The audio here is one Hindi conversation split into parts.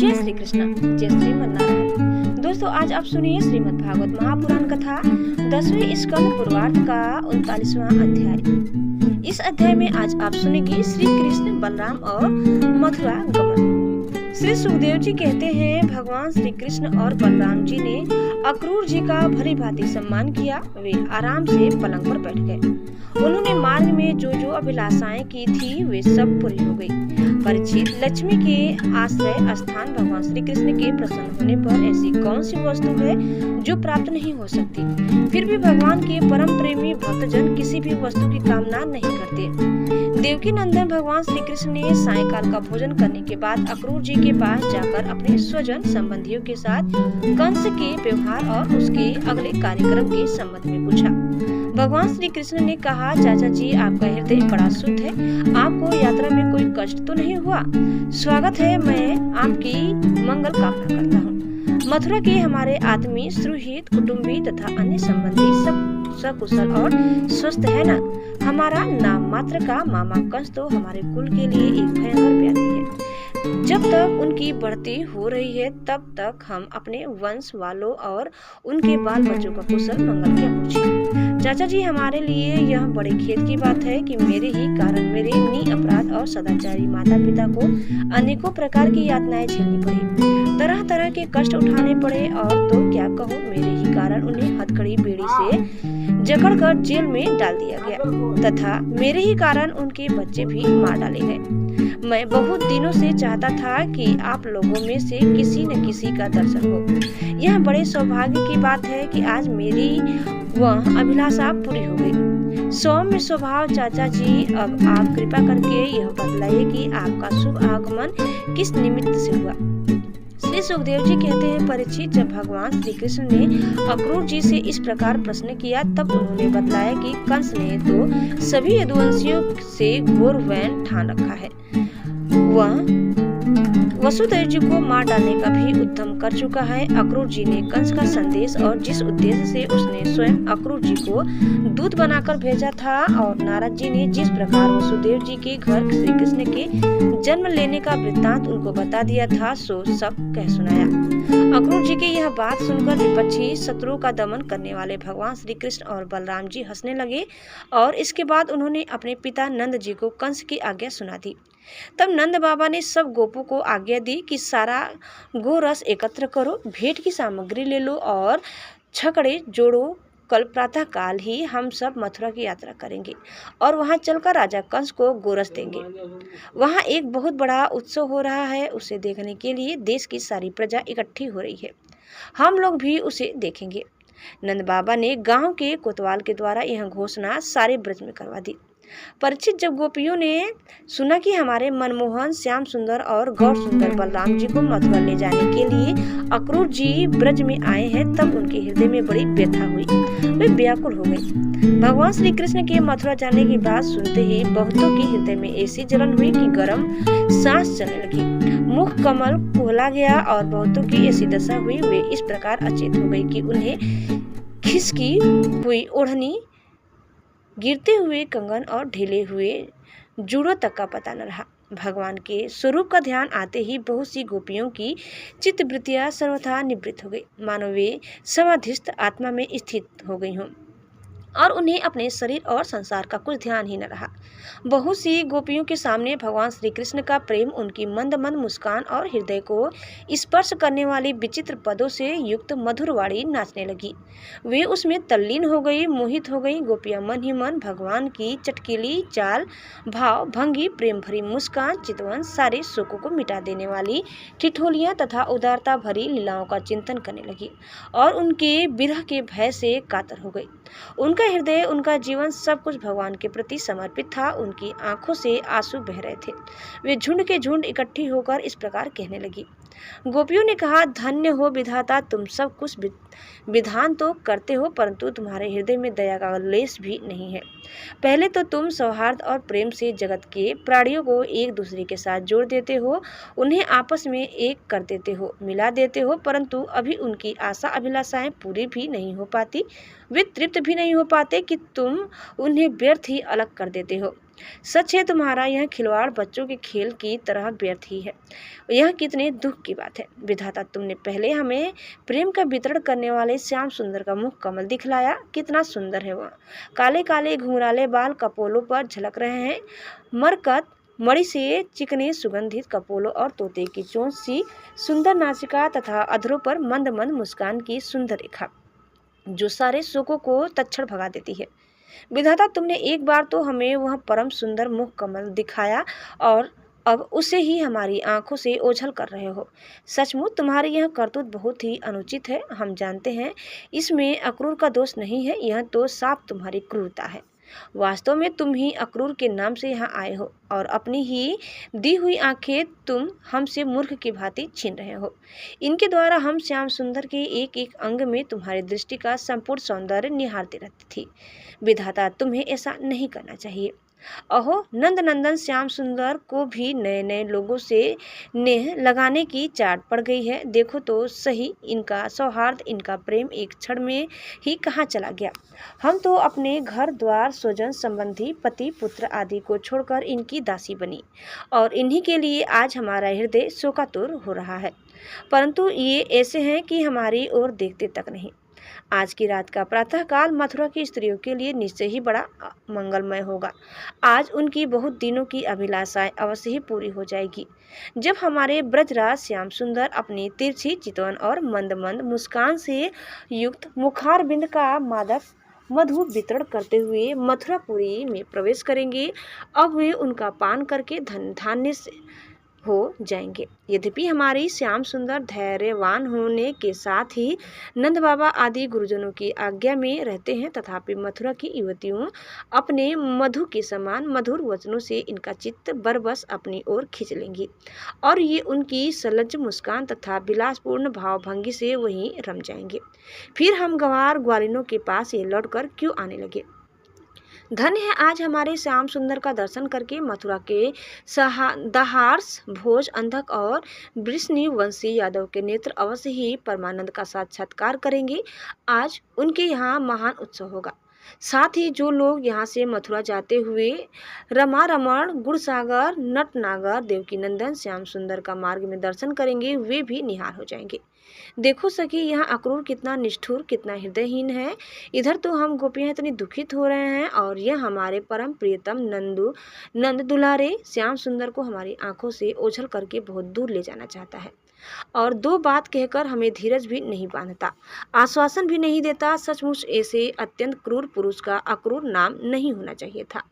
जय श्री कृष्ण, जय श्रीमद नारायण। दोस्तों, आज आप सुनिए श्रीमद् भागवत महापुराण कथा 10वें स्कंद पूर्वार्ध का 39वां अध्याय। इस अध्याय में आज आप सुनेंगे श्री कृष्ण, बलराम और मथुरा गमन। श्री सुखदेव जी कहते हैं, भगवान श्री कृष्ण और बलराम जी ने अक्रूर जी का भली भांति सम्मान किया। वे आराम से पलंग पर बैठ गए। उन्होंने मार्ग में जो जो अभिलाषाएं की थी वे सब पूरी हो गई। परीक्षित, लक्ष्मी के आश्रय स्थान भगवान श्री कृष्ण के प्रसन्न होने पर ऐसी कौन सी वस्तु है जो प्राप्त नहीं हो सकती। फिर भी भगवान के परम प्रेमी भक्तजन किसी भी वस्तु की कामना नहीं करते। देवकी नंदन भगवान श्री कृष्ण ने सायंकाल का भोजन करने के बाद अक्रूर जी के पास जाकर अपने स्वजन संबंधियों के साथ कंस के व्यवहार और उसके अगले कार्यक्रम के संबंध में पूछा। भगवान श्री कृष्ण ने कहा, चाचा जी, आपका हृदय बड़ा शुद्ध है। आपको यात्रा में कोई कष्ट तो नहीं हुआ? स्वागत है, मैं आपकी मंगल कामना करता हूँ। मथुरा के हमारे आदमी, सुहृद, कुटुंबी तथा अन्य संबंधी सब सकुशल और स्वस्थ है ना? हमारा नाम मात्र का मामा कंस तो हमारे कुल के लिए एक भयंकर व्याधि है। जब तक उनकी बढ़ती हो रही है तब तक हम अपने वंश वालों और उनके बाल बच्चों का कुशल मंगल क्या पूछें। चाचा जी, हमारे लिए यह बड़े खेद की बात है कि मेरे ही कारण मेरे निअपराध और सदाचारी माता पिता को अनेकों प्रकार की यातनाएं झेलनी पड़ी, तरह तरह के कष्ट उठाने पड़े। और तो क्या कहूँ, मेरे ही कारण उन्हें हथकड़ी बेड़ी से जकड़कर जेल में डाल दिया गया तथा मेरे ही कारण उनके बच्चे भी मार डाले गए। मैं बहुत दिनों से चाहता था कि आप लोगों में से किसी न किसी का दर्शन हो। यह बड़े सौभाग्य की बात है कि आज मेरी वह अभिलाषा पूरी हो गई। सौम्य स्वभाव चाचा जी, अब आप कृपा करके यह बतलाइए कि आपका शुभ आगमन किस निमित्त से हुआ। श्री सुखदेव जी कहते हैं, परीक्षित, जब भगवान श्री कृष्ण ने अक्रूर जी से इस प्रकार प्रश्न किया तब उन्होंने बतलाया कि कंस ने तो सभी यदुवंशियों से घोर वैर ठान रखा है। वह वसुदेव जी को मार डालने का भी उद्यम कर चुका है। अक्रूर जी ने कंस का संदेश और जिस उद्देश्य से उसने स्वयं अक्रूर जी को दूत बनाकर भेजा था और नारद जी ने जिस प्रकार वसुदेव जी के घर श्री कृष्ण के जन्म लेने का वृत्तांत उनको बता दिया था, सो सब कह सुनाया। अक्रूर जी की यह बात सुनकर विपक्षी शत्रु का दमन करने वाले भगवान श्री कृष्ण और बलराम जी हंसने लगे और इसके बाद उन्होंने अपने पिता नंद जी को कंस की आज्ञा सुना दी। तब नंद बाबा ने सब गोपों को आज्ञा दी कि सारा गोरस एकत्र करो, भेंट की सामग्री ले लो और छकड़े जोड़ो। कल प्रातः काल ही हम सब मथुरा की यात्रा करेंगे और वहां चलकर राजा कंस को गोरस देंगे। वहां एक बहुत बड़ा उत्सव हो रहा है, उसे देखने के लिए देश की सारी प्रजा इकट्ठी हो रही है। हम लोग भी उसे देखेंगे। नंद बाबा ने गांव के कोतवाल के द्वारा यह घोषणा सारे ब्रज में करवा दी। परीक्षित, जब गोपियों ने सुना कि हमारे मनमोहन, श्याम सुंदर और गौर सुंदर बलराम जी को मथुरा ले जाने के लिए अक्रूर जी ब्रज में आए हैं तब उनके हृदय में बड़ी व्यथा हुई। वे व्याकुल हो गए। भगवान श्री कृष्ण के मथुरा जाने की बात सुनते ही बहुतों के हृदय में ऐसी जलन हुई कि गर्म सांस चलने लगी, मुख कमल कुहला गया और बहुतों की ऐसी दशा हुई, वे इस प्रकार अचेत हो गई कि उन्हें खिसकी हुई ओढ़नी, गिरते हुए कंगन और ढीले हुए जूड़ों तक का पता न रहा। भगवान के स्वरूप का ध्यान आते ही बहुत सी गोपियों की चित्तवृत्तियां सर्वथा निवृत्त हो गई, मानो वे समाधिस्थ आत्मा में स्थित हो गई हों और उन्हें अपने शरीर और संसार का कुछ ध्यान ही न रहा। बहुत सी गोपियों के सामने भगवान श्री कृष्ण का प्रेम, उनकी मंद मंद मुस्कान और हृदय को स्पर्श करने वाली विचित्र पदों से युक्त मधुर वाणी नाचने लगी। वे उसमें तल्लीन हो गई, मोहित हो गई। गोपियां मन ही मन भगवान की चटकीली चाल, भाव भंगी, प्रेम भरी मुस्कान, चितवन, सारे शोकों को मिटा देने वाली ठिठोलियां तथा उदारता भरी लीलाओं का चिंतन करने लगी और उनके विरह के भय से कातर हो गई। उनका हृदय, उनका जीवन सब कुछ भगवान के प्रति समर्पित था। उनकी आंखों से आंसू बह रहे थे। वे झुंड के झुंड इकट्ठी होकर इस प्रकार कहने लगी। गोपियों ने कहा, धन्य हो विधाता, तुम सब कुछ विधान तो करते हो परंतु तुम्हारे हृदय में दया का लेश भी नहीं है। पहले तो तुम सौहार्द और प्रेम से जगत के प्राणियों को एक दूसरे के साथ जोड़ देते हो, उन्हें आपस में एक कर देते हो, मिला देते हो, परंतु अभी उनकी आशा अभिलाषाएं पूरी भी नहीं हो पाती, वे तृप्त भी नहीं हो पाते कि तुम उन्हें व्यर्थ ही अलग कर देते हो। सच है, तुम्हारा यह खिलवाड़ बच्चों के खेल की तरह व्यर्थ ही है। यह कितने दुख की बात है। विधाता, तुमने पहले हमें प्रेम का वितरण करने वाले श्याम सुंदर का मुख कमल दिखलाया। कितना सुंदर है वह। काले काले घुंघराले बाल कपोलों पर झलक रहे हैं। मरकत मणि से चिकने सुगंधित कपोलों और तोते की चोंच सी सुंदर नासिका तथा अधरों पर मंद मंद मुस्कान की सुंदर रेखा, जो सारे शोकों को तत्क्षण भगा देती है। विधाता, तुमने एक बार तो हमें वह परम सुंदर मुख कमल दिखाया और अब उसे ही हमारी आंखों से ओझल कर रहे हो। सचमुच तुम्हारी यह करतूत बहुत ही अनुचित है। हम जानते हैं इसमें अक्रूर का दोष नहीं है, यह तो साफ तुम्हारी क्रूरता है। वास्तव में तुम ही अक्रूर के नाम से यहाँ आए हो और अपनी ही दी हुई आंखें तुम हमसे मूर्ख की भांति छीन रहे हो। इनके द्वारा हम श्याम सुंदर के एक एक अंग में तुम्हारी दृष्टि का संपूर्ण सौंदर्य निहारती रहती थी। विधाता, तुम्हें ऐसा नहीं करना चाहिए। अहो, नंद नंदन श्याम सुंदर को भी नए नए लोगों से नेह लगाने की चाट पड़ गई है। देखो तो सही, इनका सौहार्द, इनका प्रेम एक क्षण में ही कहाँ चला गया। हम तो अपने घर द्वार, स्वजन संबंधी, पति पुत्र आदि को छोड़कर इनकी दासी बनी और इन्हीं के लिए आज हमारा हृदय शोकातुर हो रहा है। परंतु ये ऐसे हैं कि हमारी ओर देखते तक नहीं। आज की रात का प्रातःकाल मथुरा की स्त्रियों के लिए निश्चय ही बड़ा मंगलमय होगा। आज उनकी बहुत दिनों की अभिलाषाएं अवश्य ही पूरी हो जाएगी, जब हमारे ब्रजराज श्याम सुंदर अपनी तिरछी चितवन और मंद मंद मुस्कान से युक्त मुखारबिंद का मादक मधु वितरण करते हुए मथुरापुरी में प्रवेश करेंगे। अब वे उनका पान करके धान्य से हो जाएंगे। यद्यपि हमारी श्याम सुंदर धैर्यवान होने के साथ ही नंद बाबा आदि गुरुजनों की आज्ञा में रहते हैं, तथापि मथुरा की युवतियों अपने मधु के समान मधुर वचनों से इनका चित्त बरबस अपनी ओर खींच लेंगी और ये उनकी सलज्ज मुस्कान तथा विलासपूर्ण भावभंगी से वहीं रम जाएंगे। फिर हम गंवार ग्वालिनों के पास ये लौटकर क्यों आने लगे। धन्य है आज हमारे श्याम सुंदर का दर्शन करके मथुरा के दहार्स भोज अंधक और वृष्णिवंशी यादव के नेत्र अवश्य ही परमानंद का साक्षात्कार करेंगे। आज उनके यहाँ महान उत्सव होगा। साथ ही जो लोग यहाँ से मथुरा जाते हुए रमा रमण, गुड़सागर, नटनागर, देवकी नंदन, श्याम सुंदर का मार्ग में दर्शन करेंगे, वे भी निहार हो जाएंगे। देखो सखी, यहाँ अक्रूर कितना निष्ठुर, कितना हृदयहीन है। इधर तो हम गोपियाँ इतनी दुखित हो रहे हैं और यह हमारे परम प्रियतम नंद दुलारे श्याम सुंदर को हमारी आंखों से ओझल करके बहुत दूर ले जाना चाहता है और दो बात कहकर हमें धीरज भी नहीं बांधता, आश्वासन भी नहीं देता। सचमुच ऐसे अत्यंत क्रूर पुरुष का अक्रूर नाम नहीं होना चाहिए था।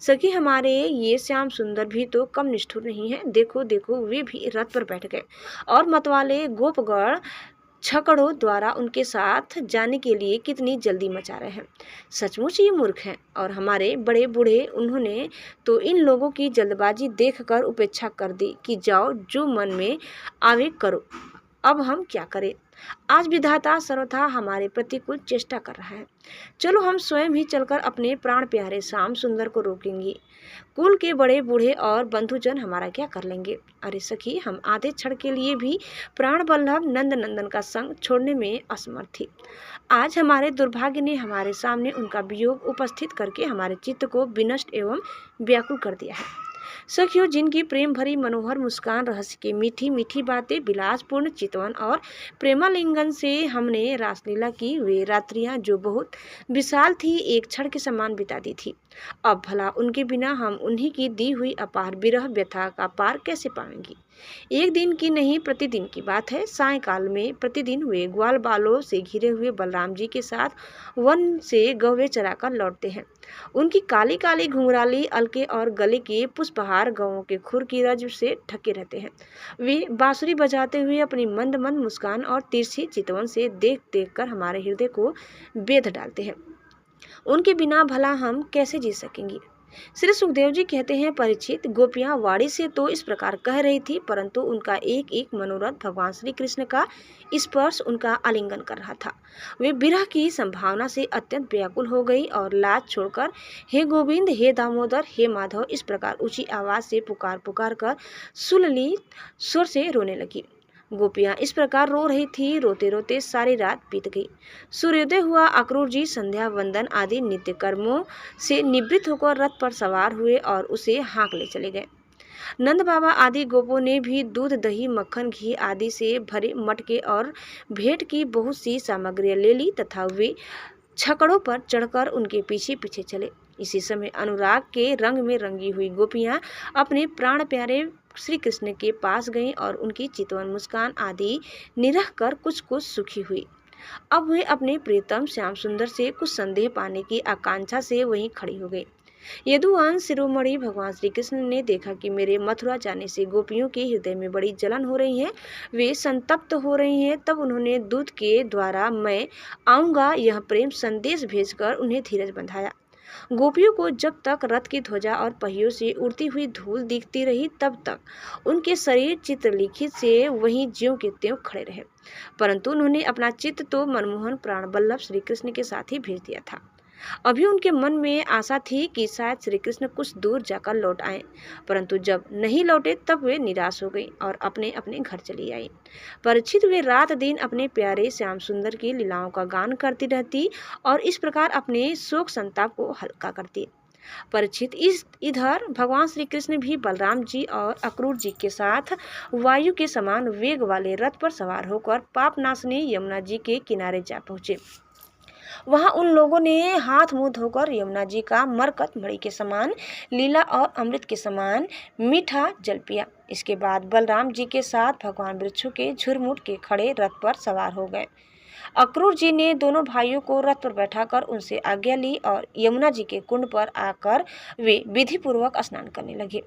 सखी, हमारे ये श्याम सुंदर भी तो कम निष्ठुर नहीं है। देखो देखो, वे भी रथ पर बैठ गए और मतवाले गोपगढ़ छकड़ों द्वारा उनके साथ जाने के लिए कितनी जल्दी मचा रहे हैं। सचमुच ये मूर्ख हैं और हमारे बड़े बूढ़े, उन्होंने तो इन लोगों की जल्दबाजी देखकर उपेक्षा कर दी कि जाओ, जो मन में आवे करो। अब हम क्या करें। आज विधाता सर्वथा हमारे प्रतिकूल चेष्टा कर रहा है। चलो हम स्वयं ही चलकर अपने प्राण प्यारे श्याम सुंदर को रोकेंगे। कुल के बड़े बूढ़े और बंधुजन हमारा क्या कर लेंगे। अरे सखी, हम आधे क्षण के लिए भी प्राण वल्लभ नंद नंदन का संग छोड़ने में असमर्थ थी। आज हमारे दुर्भाग्य ने हमारे सामने उनका वियोग उपस्थित करके हमारे चित्त को विनष्ट एवं व्याकुल कर दिया है। सखियों, जिनकी प्रेम भरी मनोहर मुस्कान, रहस्य की मीठी मीठी बातें, विलासपूर्ण चितवन और प्रेमालिंगन से हमने रासलीला की, वे रात्रियां जो बहुत विशाल थी, एक क्षण के समान बिता दी थी। अब भला उनके बिना हम उन्हीं की दी हुई अपार विरह व्यथा का पार कैसे पाएंगी। एक दिन की नहीं, प्रतिदिन की बात है। सायंकाल में प्रतिदिन वे ग्वाल बालों से घिरे हुए बलराम जी के साथ वन से गौवे चराकर लौटते हैं। उनकी काली काली घुंघराली अलके और गले के पुष्पहार गौों के खुर की रज से ढके रहते हैं। वे बांसुरी बजाते हुए अपनी मंद मंद मुस्कान और तिरछी चितवन से देख देख कर हमारे हृदय को बेध डालते हैं। उनके बिना भला हम कैसे जी सकेंगे। श्री सुखदेव जी कहते हैं, परीक्षित, गोपियां वाणी से तो इस प्रकार कह रही थी, परंतु उनका एक एक मनोरथ भगवान श्री कृष्ण का स्पर्श उनका आलिंगन कर रहा था। वे विरह की संभावना से अत्यंत व्याकुल हो गई और लाज छोड़कर हे गोविंद, हे दामोदर, हे माधव इस प्रकार ऊंची आवाज से पुकार पुकार कर सुललित स्वर से रोने लगी। गोपियां इस प्रकार रो रही थी। रोते रोते सारी रात बीत गई। सूर्योदय हुआ। अक्रूर जी संध्या वंदन आदि नित्य कर्मों से निवृत्त होकर रथ पर सवार हुए और उसे हाँक ले चले गए। नंद बाबा आदि गोपों ने भी दूध, दही, मक्खन, घी आदि से भरे मटके और भेंट की बहुत सी सामग्रियां ले ली तथा वे छकड़ों पर चढ़कर उनके पीछे पीछे चले। इसी समय अनुराग के रंग में रंगी हुई गोपियां अपने प्राण प्यारे श्री कृष्ण के पास गईं और उनकी चितवन, मुस्कान आदि निरख कर कुछ कुछ सुखी हुई। अब वे अपने प्रियतम श्याम सुंदर से कुछ संदेह पाने की आकांक्षा से वहीं खड़ी हो गई। यदुवंश शिरोमणि भगवान श्री कृष्ण ने देखा कि मेरे मथुरा जाने से गोपियों के हृदय में बड़ी जलन हो रही है, वे संतप्त हो रही हैं। तब उन्होंने दूत के द्वारा मैं आऊंगा यह प्रेम संदेश भेजकर उन्हें धीरज बंधाया। गोपियों को जब तक रथ की ध्वजा और पहियों से उड़ती हुई धूल दिखती रही तब तक उनके शरीर चित्रलिखित से वहीं ज्यों के त्यों खड़े रहे, परंतु उन्होंने अपना चित्त तो मनमोहन प्राण बल्लभ श्री कृष्ण के साथ ही भेज दिया था। अभी उनके मन में आशा थी कि शायद श्री कृष्ण कुछ दूर जाकर लौट आए, परंतु जब नहीं लौटे तब वे निराश हो गई और अपने अपने घर चली आई। परीक्षित वे रात दिन अपने प्यारे श्याम सुंदर की लीलाओं का गान करती रहती और इस प्रकार अपने शोक संताप को हल्का करती। परीक्षित इधर भगवान श्री कृष्ण भी बलराम जी और अक्रूर जी के साथ वायु के समान वेग वाले रथ पर सवार होकर पापनाशनी यमुना जी के किनारे जा पहुंचे। वहां उन लोगों ने हाथ मुंह धोकर यमुना जी का मरकत मणि के समान लीला और अमृत के समान मीठा जल पिया। इसके बाद बलराम जी के साथ भगवान वृक्षों के झुरमुट के खड़े रथ पर सवार हो गए। अक्रूर जी ने दोनों भाइयों को रथ पर बैठाकर उनसे आज्ञा ली और यमुना जी के कुंड पर आकर वे विधि पूर्वक स्नान करने लगे।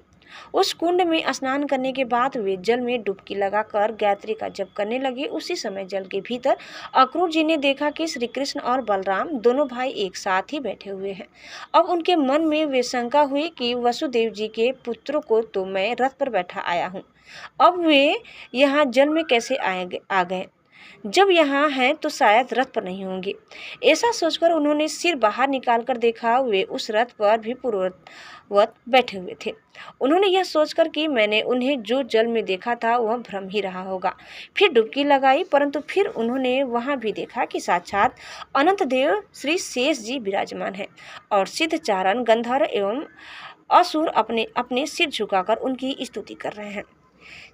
उस कुंड में स्नान करने के बाद वे जल में डुबकी लगाकर गायत्री का जप करने लगे। उसी समय जल के भीतर अक्रूर जी ने देखा कि श्री कृष्ण और बलराम दोनों भाई एक साथ ही बैठे हुए हैं। अब उनके मन में वे शंका हुई कि वसुदेव जी के पुत्रों को तो मैं रथ पर बैठा आया हूँ, अब वे यहाँ जल में कैसे आ गए? जब यहाँ हैं तो शायद रथ पर नहीं होंगे। ऐसा सोचकर उन्होंने सिर बाहर निकालकर देखा, वे उस रथ पर भी पूर्ववत बैठे हुए थे। उन्होंने यह सोचकर कि मैंने उन्हें जो जल में देखा था वह भ्रम ही रहा होगा, फिर डुबकी लगाई, परंतु फिर उन्होंने वहां भी देखा कि साक्षात अनंत देव श्री शेष जी विराजमान है और सिद्धचारण, गंधर्व एवं असुर अपने अपने सिर झुकाकर उनकी स्तुति कर रहे हैं।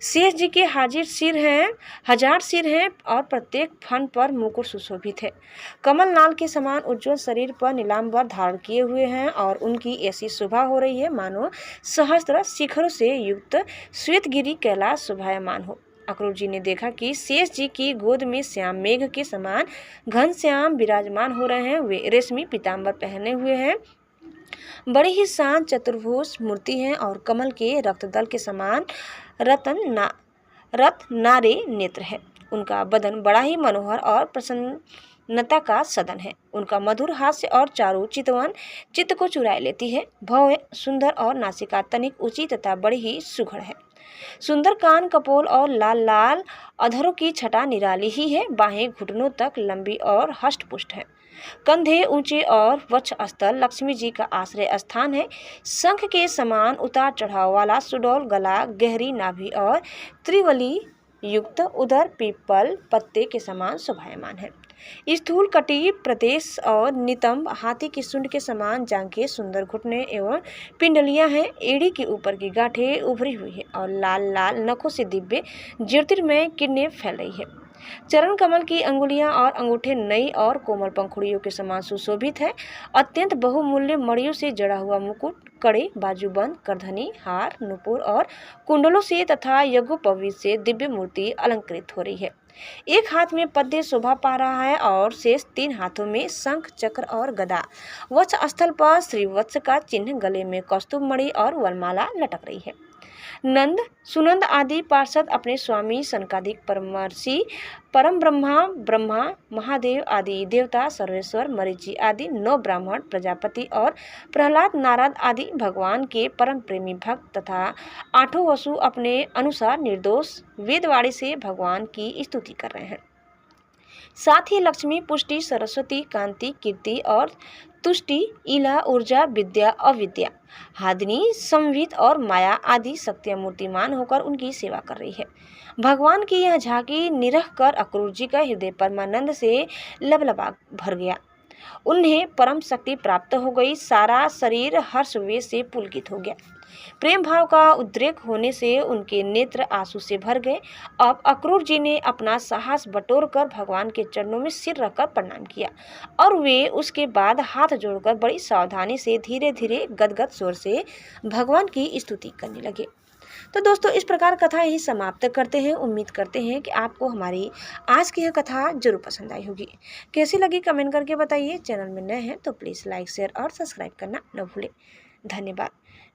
शेष जी के हजार सिर हैं और प्रत्येक फन पर मुकुट सुशोभित है। कमल नाल के समान उज्ज्वल शरीर पर नीलांबर धारण किए हुए हैं और उनकी ऐसी शोभा हो रही है मानो सहस्त्र शिखरों से युक्त श्वेतगिरी कैलाश शोभायमान हो। अक्रूर जी ने देखा कि शेष जी की गोद में श्याम मेघ के समान घनश्याम विराजमान हो रहे हैं। वे रेशमी पीताम्बर पहने हुए हैं, बड़ी ही शांत चतुर्भुज मूर्ति है और कमल के रक्तदल के समान रत्नारे नेत्र है। उनका बदन बड़ा ही मनोहर और प्रसन्नता का सदन है। उनका मधुर हास्य और चारु चितवन चित्त को चुराए लेती है। भव्य, सुंदर और नासिका तनिक ऊंची तथा बड़ी ही सुघड़ है। सुंदर कान, कपोल और लाल लाल अधरों की छटा निराली ही है। बाहें घुटनों तक लंबी और हष्ट-पुष्ट है। कंधे ऊंचे और वक्षस्थल लक्ष्मी जी का आश्रय स्थान है। शंख के समान उतार चढ़ाव वाला सुडौल गला, गहरी नाभि और त्रिवली युक्त उदर पीपल पत्ते के समान शोभायमान है। स्थूल कटी प्रदेश और नितंब हाथी की सूंड के समान जांघें, सुंदर घुटने एवं पिंडलियां हैं। एड़ी के ऊपर की गांठें उभरी हुई है और लाल लाल नखों से दिव्य ज्योतिर्मय किरणें फैल रही है। चरण कमल की अंगुलियां और अंगूठे नई और कोमल पंखुड़ियों के समान सुशोभित है। अत्यंत बहुमूल्य मणियों से जड़ा हुआ मुकुट, कड़े, बाजूबंद, करधनी, हार, नुपुर और कुंडलों से तथा यज्ञोपवीत से दिव्य मूर्ति अलंकृत हो रही है। एक हाथ में पद्य शोभा पा रहा है और शेष 3 हाथों में शंख, चक्र और गदा। वक्ष स्थल पर श्रीवत्स का चिन्ह, गले में कौस्तुभ मणि और वरमाला लटक रही है। नंद, सुनंद आदि पार्षद अपने स्वामी सनकादिक परमर्षि, परम ब्रह्मा, महादेव आदि देवता, सर्वेश्वर, मरीचि आदि 9 ब्राह्मण, प्रजापति और प्रहलाद, नारद आदि भगवान के परम प्रेमी भक्त तथा 8 वसु अपने अनुसार निर्दोष वेदवाणी से भगवान की स्तुति कर रहे हैं। साथ ही लक्ष्मी, पुष्टि, सरस्वती, कांति, कीर्ति और तुष्टि, इला, ऊर्जा, विद्या, अविद्या, हादिनी, संवित और माया आदि शक्तियां मूर्तिमान होकर उनकी सेवा कर रही है। भगवान की यह झांकी निरख कर अक्रूर जी का हृदय परमानंद से लबलबा भर गया। उन्हें परम शक्ति प्राप्त हो गई। सारा शरीर हर्ष वेश से पुलकित हो गया। प्रेम भाव का उद्रेक होने से उनके नेत्र आंसू से भर गए। अब अक्रूर जी ने अपना साहस बटोरकर भगवान के चरणों में सिर रखकर प्रणाम किया और वे उसके बाद हाथ जोड़कर बड़ी सावधानी से धीरे धीरे गदगद स्वर से भगवान की स्तुति करने लगे। तो दोस्तों, इस प्रकार कथा यही समाप्त करते हैं। उम्मीद करते हैं कि आपको हमारी आज की यह कथा जरूर पसंद आई होगी। कैसी लगी कमेंट करके बताइए। चैनल में नए हैं तो प्लीज़ लाइक, शेयर और सब्सक्राइब करना न भूलें। धन्यवाद।